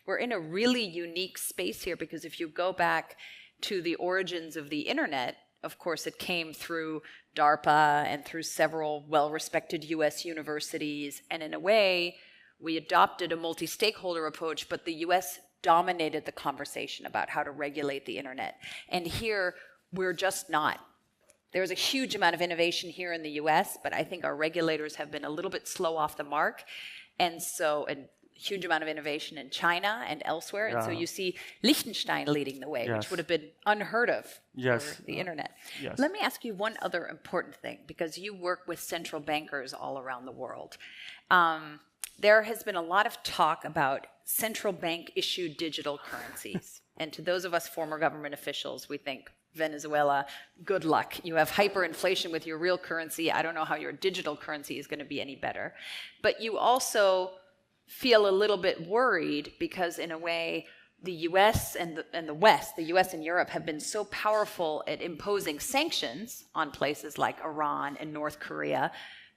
we're in a really unique space here, because if you go back to the origins of the internet, of course, it came through DARPA and through several well-respected US universities. And in a way, we adopted a multi-stakeholder approach, but the US dominated the conversation about how to regulate the internet. And here, we're just not. There's a huge amount of innovation here in the US, but I think our regulators have been a little bit slow off the mark. And huge amount of innovation in China and elsewhere. And so you see Liechtenstein leading the way, which would have been unheard of for the internet. Let me ask you one other important thing, because you work with central bankers all around the world. There has been a lot of talk about central bank issued digital currencies. And to those of us former government officials, we think, Venezuela, good luck. You have hyperinflation with your real currency. I don't know how your digital currency is going to be any better. But you also feel a little bit worried because, in a way, the US and the West, the US and Europe, have been so powerful at imposing sanctions on places like Iran and North Korea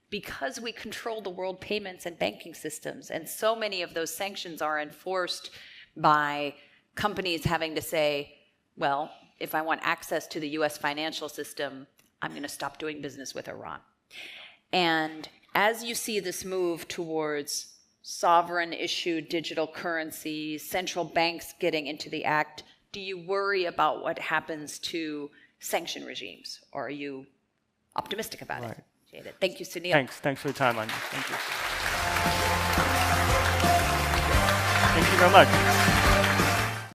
because we control the world payments and banking systems. And so many of those sanctions are enforced by companies having to say, well, if I want access to the US financial system, I'm going to stop doing business with Iran. And as you see this move towards sovereign issued digital currencies, central banks getting into the act, do you worry about what happens to sanction regimes? Or are you optimistic about it? Thank you, Sunil. Thanks for the time, Anya. Thank you. Thank you very much.